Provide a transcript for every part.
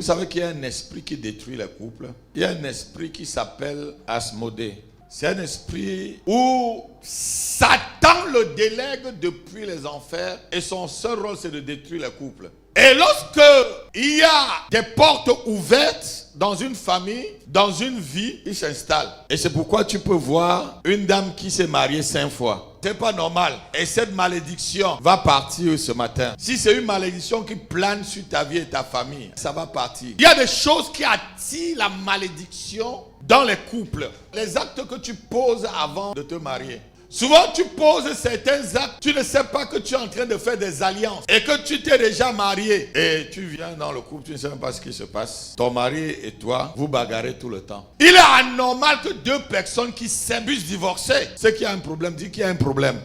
Vous savez qu'il y a un esprit qui détruit les couples. Il y a un esprit qui s'appelle Asmodée. C'est un esprit où Satan le délègue depuis les enfers et son seul rôle c'est de détruire les couples. Et lorsque il y a des portes ouvertes dans une famille, dans une vie, il s'installe. Et c'est pourquoi tu peux voir une dame qui s'est mariée 5 fois. C'est pas normal. Et cette malédiction va partir ce matin. Si c'est une malédiction qui plane sur ta vie et ta famille, ça va partir. Il y a des choses qui attirent la malédiction dans les couples. Les actes que tu poses avant de te marier. Souvent, tu poses certains actes, tu ne sais pas que tu es en train de faire des alliances et que tu t'es déjà marié. Et tu viens dans le couple, tu ne sais même pas ce qui se passe. Ton mari et toi, vous bagarrez tout le temps. Il est anormal que 2 personnes qui s'aiment puissent divorcer. C'est qu'il y a un problème, dis qu'il y a un problème.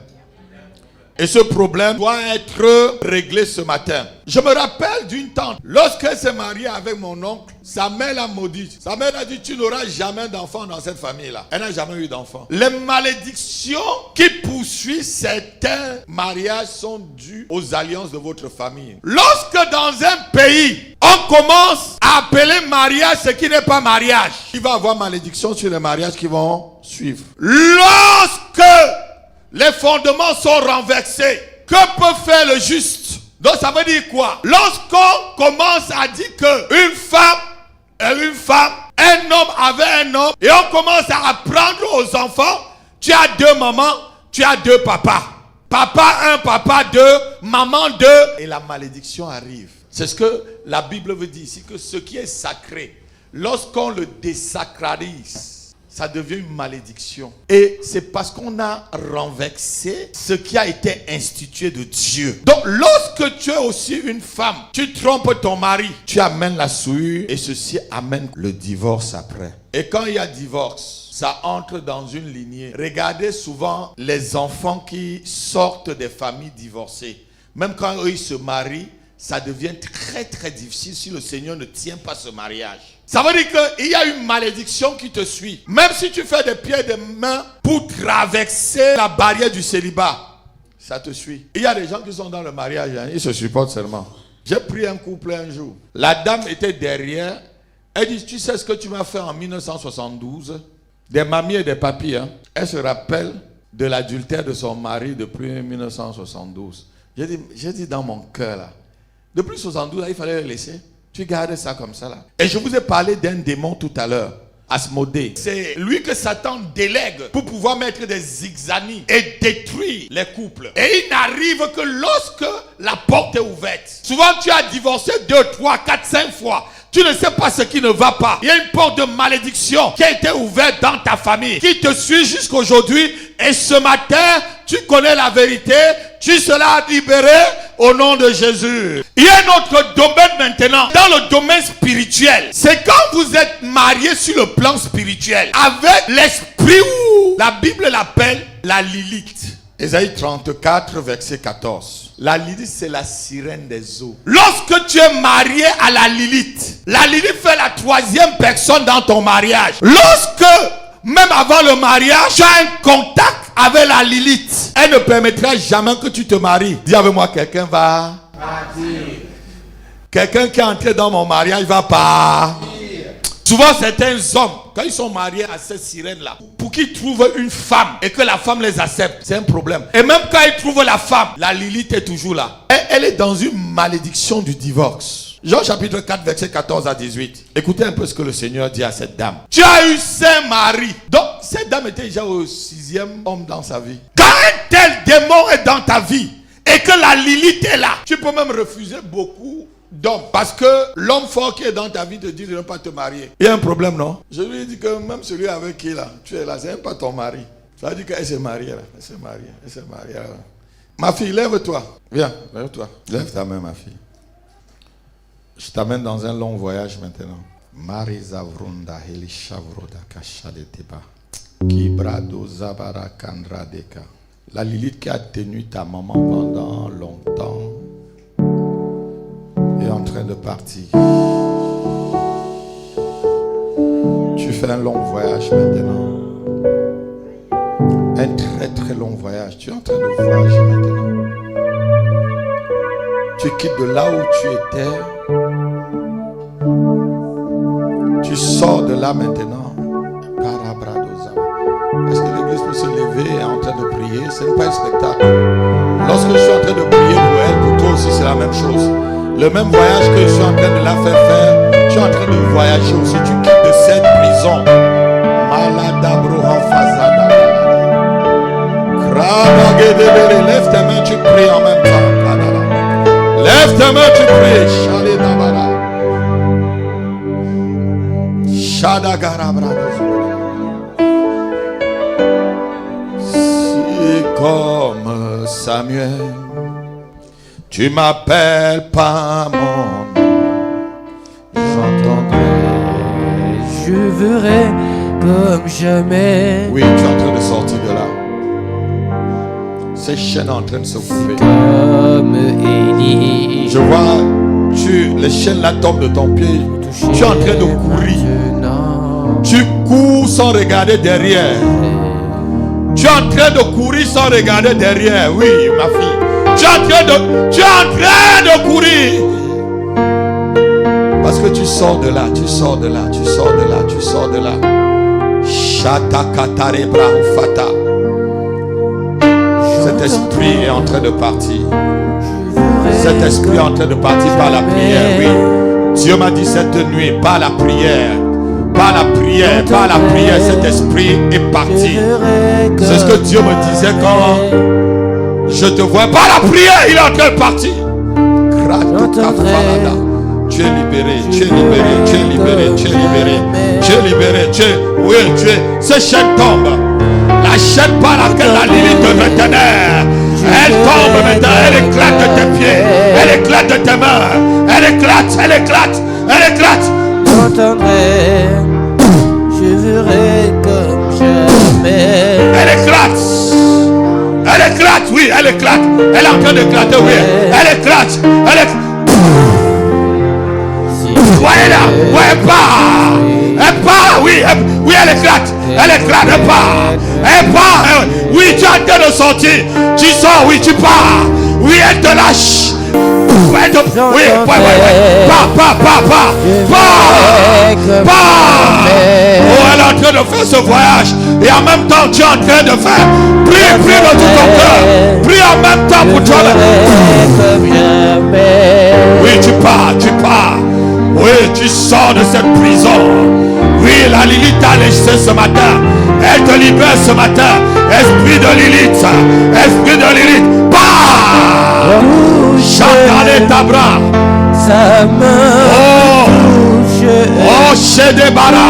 Et ce problème doit être réglé ce matin. Je me rappelle d'une tante. Lorsqu'elle s'est mariée avec mon oncle, sa mère l'a maudite. Sa mère a dit, tu n'auras jamais d'enfant dans cette famille-là. Elle n'a jamais eu d'enfant. Les malédictions qui poursuivent certains mariages sont dues aux alliances de votre famille. Lorsque dans un pays, on commence à appeler mariage ce qui n'est pas mariage, il va y avoir malédiction sur les mariages qui vont suivre. Lorsque les fondements sont renversés, que peut faire le juste? Donc ça veut dire quoi? Lorsqu'on commence à dire qu'une femme est une femme, un homme avait un homme, et on commence à apprendre aux enfants, tu as 2 mamans, tu as 2 papas. Papa 1, papa 2, maman 2. Et la malédiction arrive. C'est ce que la Bible veut dire ici, que ce qui est sacré, lorsqu'on le désacralise, ça devient une malédiction. Et c'est parce qu'on a renversé ce qui a été institué de Dieu. Donc lorsque tu es aussi une femme, tu trompes ton mari, tu amènes la souillure et ceci amène le divorce après. Et quand il y a divorce, ça entre dans une lignée. Regardez souvent les enfants qui sortent des familles divorcées. Même quand eux ils se marient, ça devient très très difficile si le Seigneur ne tient pas ce mariage. Ça veut dire qu'il y a une malédiction qui te suit. Même si tu fais des pieds et des mains pour traverser la barrière du célibat, ça te suit. Il y a des gens qui sont dans le mariage, hein, ils se supportent seulement. J'ai pris un couple un jour. La dame était derrière. Elle dit, tu sais ce que tu m'as fait en 1972? Des mamies et des papis. Hein. Elle se rappelle de l'adultère de son mari depuis 1972. J'ai dit dans mon cœur là. Depuis 1972, là, il fallait le laisser. Tu gardes ça comme ça là. Et je vous ai parlé d'un démon tout à l'heure. Asmodée. C'est lui que Satan délègue pour pouvoir mettre des zigzanis et détruire les couples. Et il n'arrive que lorsque la porte est ouverte. Souvent tu as divorcé 2, 3, 4, 5 fois. Tu ne sais pas ce qui ne va pas. Il y a une porte de malédiction qui a été ouverte dans ta famille, qui te suit jusqu'aujourd'hui. Et ce matin, tu connais la vérité. Tu seras libéré au nom de Jésus. Il y a un autre domaine maintenant, dans le domaine spirituel. C'est quand vous êtes marié sur le plan spirituel, avec l'esprit où la Bible l'appelle la Lilith. Ésaïe 34, verset 14. La Lilith, c'est la sirène des eaux. Lorsque tu es marié à la Lilith fait la 3e personne dans ton mariage. Lorsque, même avant le mariage, tu as un contact avec la Lilith, elle ne permettra jamais que tu te maries. Dis avec moi, quelqu'un va partir. Quelqu'un qui est entré dans mon mariage va partir. Souvent, certains hommes, quand ils sont mariés à cette sirène-là, pour qu'ils trouvent une femme et que la femme les accepte, c'est un problème. Et même quand ils trouvent la femme, la Lilith est toujours là. Elle est dans une malédiction du divorce. Jean chapitre 4, verset 14 à 18. Écoutez un peu ce que le Seigneur dit à cette dame. Tu as eu 5 maris. Donc, cette dame était déjà au 6e homme dans sa vie. Quand un tel démon est dans ta vie et que la Lilith est là, tu peux même refuser beaucoup d'hommes. Parce que l'homme fort qui est dans ta vie te dit de ne pas te marier. Il y a un problème, non? Je lui ai dit que même celui avec qui là, tu es là, c'est même pas ton mari. Ça veut dire qu'elle s'est mariée là. Elle s'est mariée là. Ma fille, lève-toi. Viens, lève-toi. Lève ta main, ma fille. Je t'amène dans un long voyage maintenant. Marisa vrunda helishavroda kashadeteba. Kibrado zabara kandradeka. La Lilith qui a tenu ta maman pendant longtemps est en train de partir. Tu fais un long voyage maintenant. Un très très long voyage. Tu es en train de voyager maintenant. Tu quittes de là où tu étais là maintenant. Est-ce que l'église peut se lever et en train de prier? Ce n'est pas un spectacle. Lorsque je suis en train de prier pour elle, pour toi aussi c'est la même chose. Le même voyage que je suis en train de la faire, tu es en train de voyager aussi. Tu quittes de cette prison. Lève tes mains, tu pries en même temps. Lève tes mains, tu pries. Si comme Samuel, tu m'appelles pas mon nom, j'entendrai, je verrai comme jamais. Oui, tu es en train de sortir de là. Ces chaînes en train de se couper. Comme Élie, je vois, les chaînes là tombent de ton pied. Tu es en train de courir. Tu cours sans regarder derrière. Tu es en train de courir sans regarder derrière. Oui, ma fille. Tu es en train de courir. Parce que tu sors de là, tu sors de là, tu sors de là, tu sors de là. Shatakatare Brahufata. Cet esprit est en train de partir. Cet esprit est en train de partir par la prière, oui. Dieu m'a dit cette nuit, par la prière. Par la prière, par la prière, cet esprit est parti. C'est ce que Dieu me disait quand je te vois. Par la prière, il est en train de partir. Tu es libéré, tu es libéré, tu es libéré, tu es libéré, tu es libéré, oui, tu es. Ces chaînes tombent. La chaîne par laquelle la Lilith te retenait, elle tombe maintenant, elle éclate de tes pieds, elle éclate de tes mains, elle éclate, elle éclate, elle éclate. J'entendrai, je verrai comme jamais. Elle éclate, oui, elle éclate, elle est en train d'éclater, oui, elle éclate, elle éclate. Voyez-la, elle part, oui, elle éclate, elle part, oui, tu es en train de sortir, tu sors, oui, tu pars, oui, elle te lâche, oui, pars, oh, elle est en train de faire ce voyage, et en même temps, tu es en train de faire, prie de tout ton cœur, prie en même temps pour toi-même, oui, tu pars, oui, tu sors de cette prison. Oui, la Lilith t'a laissé ce matin. Elle te libère ce matin. Esprit de Lilith. Esprit de Lilith. Bah! Chantale tabra. Sa main touche. Oh, Shedebara.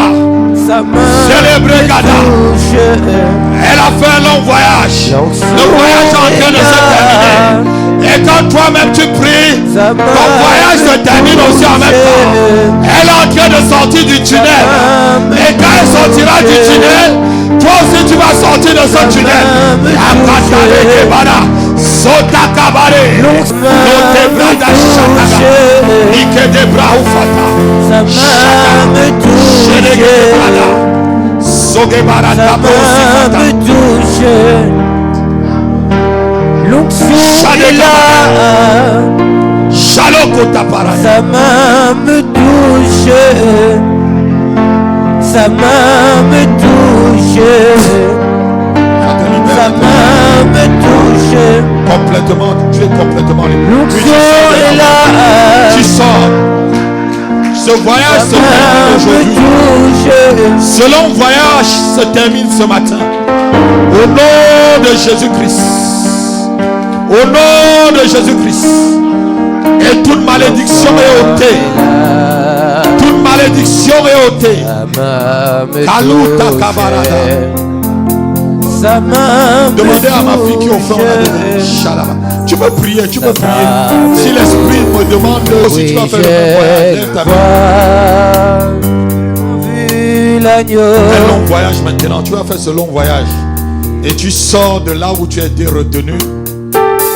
Sa main Célébré Gada. Elle a fait un long voyage. Le voyage est en train de se terminer. Et quand toi-même tu pries, ton voyage se termine aussi en même temps. Elle est en train de sortir du tunnel. Et quand elle sortira du tunnel, toi aussi tu vas sortir de ce tunnel. Sota kabare, note brada shataga, ike de braufata, sa main me touche, soge barata me touche. L'onction est là. Sa main me touche. Sa main me touche. Sa main me touche. Complètement, tu es complètement libre. L'onction est là. Tu sors. Ce voyage se termine aujourd'hui. Ce long voyage se termine ce matin. Au nom de Jésus-Christ. Au nom de Jésus-Christ. Et toute malédiction est ôtée. Toute malédiction est ôtée. Kaluta kabarada. Demandez à ma fille qui au fond là. Tu peux prier, tu peux prier. Si l'esprit me demande si tu vas faire le même voyage, lève ta main. Un long voyage maintenant. Tu vas faire ce long voyage. Et tu sors de là où tu as été retenu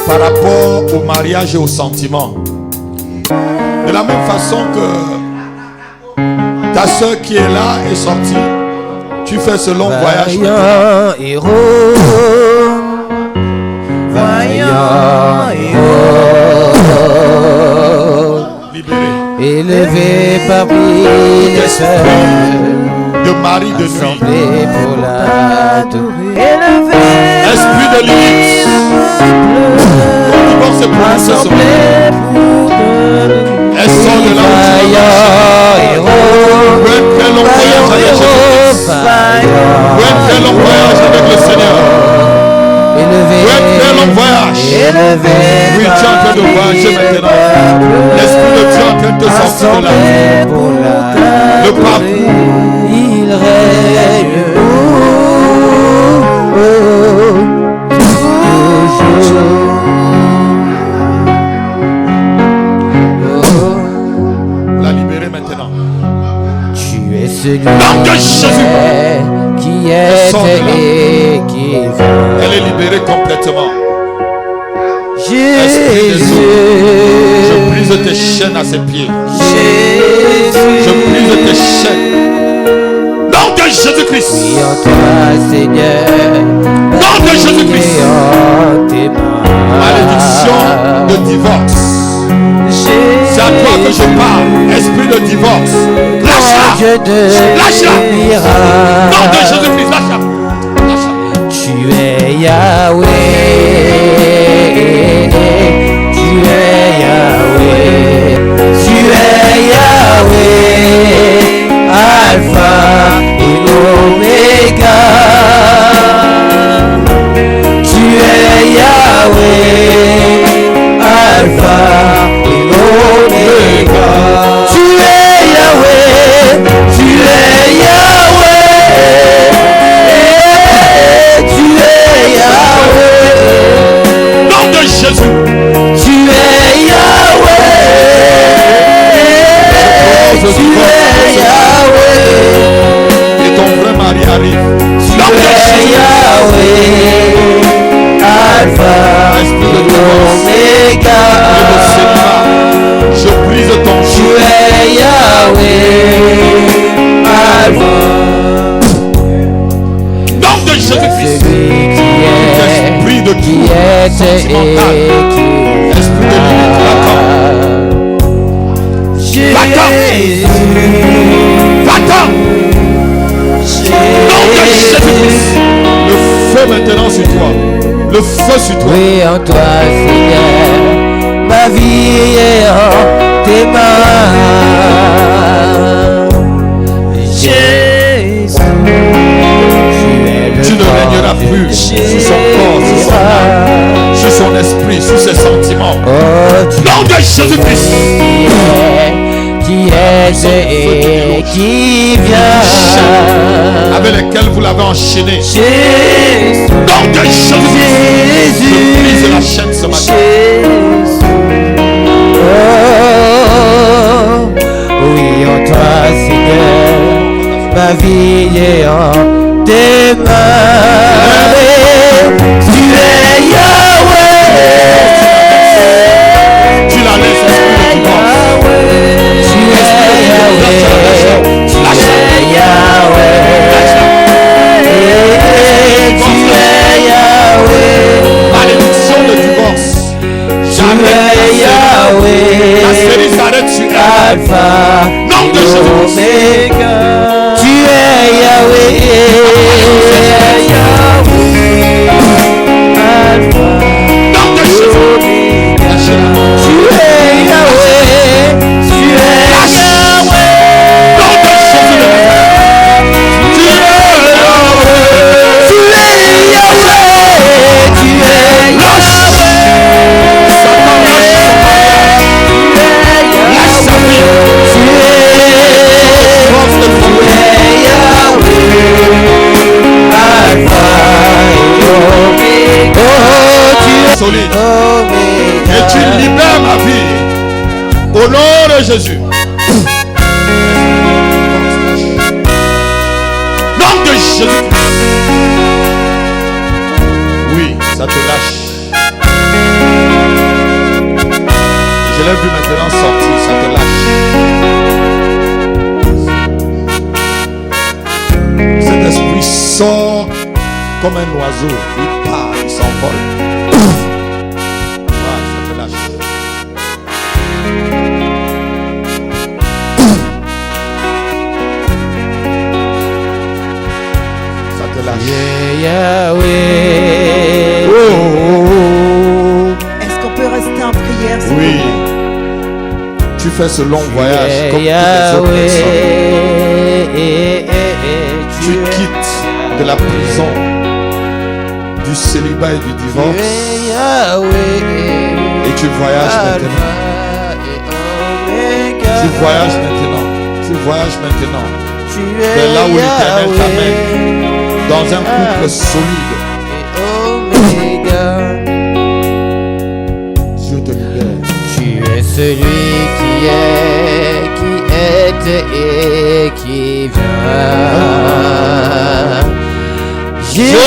par rapport au mariage et au sentiment. De la même façon que ta soeur qui est là est sortie, tu fais ce long voyage. Vaillant héros, vaillant héros, libéré, élevé parmi les fers. de mari de nuit. assemblés pour l'adorer. Esprit de limite. Le divorce est prononcé ce matin. Elle sort de là où tu vas. Où est fait long voyage avec Jésus-Christ? Où est fait long voyage avec le Seigneur? Où est fait long voyage? Oui, tu es en train de voyager maintenant. L'Esprit de Dieu est en train de te sortir de là. Le parcours. Il règne La libérer maintenant. Tu es celui Nom de Jésus. qui est et qui vient. Elle est libérée complètement. Jésus, Je brise tes chaînes à ses pieds. Jésus, Je brise tes chaînes. Nom de Jésus-Christ. oui en toi Seigneur, Nom de Jésus-Christ. et en tes mains. Malédiction de divorce. C'est à toi que je parle. Esprit de divorce. Lâche-la. Dieu de Lâche-la. miracles. Nom de Jésus-Christ. Lâche-la. Lâche-la. Tu es Yahweh, tu es Yahweh, tu es Yahweh, Alpha et Omega. Tu es Yahweh, Alpha et Omega. Tu es Yahweh, tu es Yahweh. Tu es Yahweh, Nom de Jésus. tu es Yahweh, tu es Yahweh, Et ton vrai mari arrive. tu Nom de es Jésus. Yahweh, Alpha et Omega. Je brise ton Tu joug. es Yahweh, Alpha. Nom de Jésus-Christ. Celui Esprit de qui tout est sentimental. et qui Esprit de limite, Jésus, va-t'en. Nom de Jésus-Christ. Le feu maintenant sur toi. Le feu sur toi. oui en toi Seigneur, ma vie est en tes mains. Jésus, Tu ne régneras plus sur son corps, sur son âme, sur son esprit, sur ses sentiments. oh, tu Nom de Jésus-Christ. qui est et qui vient. Avec lesquels vous l'avez enchaîné. Jésus, Nom de Jésus-Christ. Je brise la Jésus, chaîne ce matin. Jésus. Oh, oui, en toi, Seigneur, ma vie est en tes mains. Tu es Yahweh. Tu la laisses, esprit de divorce. Tu es Yahweh, tu es Yahweh, tu es Yahweh, Malédiction de divorce. tu es Yahweh, La série s'arrête sur elle. Alpha, Nom de Jésus. Omega. Tu es Yahweh, Alpha, Nom de Jésus. Lâchez-la. tu es Yahweh, tu es Yahweh. Nom de Jésus. Tu es Yahweh, tu es Yahweh, tu es Yahweh, Satan, lâche sa vie. tu es Force de famille. Yahweh, Alpha et Omega. Oh, tu es Solide. Omega. Et tu libères ma vie. Au nom de Jésus. Nom de Jésus. Oui, ça te lâche. Je l'ai vu maintenant sortir, ça te lâche. Cet esprit sort comme un oiseau. Il part, il s'envole. Voilà, ça te lâche. lâche. Yahweh. Oh, Est-ce qu'on peut rester en prière s'il vous oui. plaît? Tu fais ce long voyage comme toutes les autres personnes. Tu quittes de la prison, du célibat et du divorce, et tu voyages maintenant. Tu voyages maintenant. Tu voyages maintenant. C'est là où l'Éternel t'amène, dans un couple solide. Dieu te libère. Tu es celui qui est et qui vient. Jésus.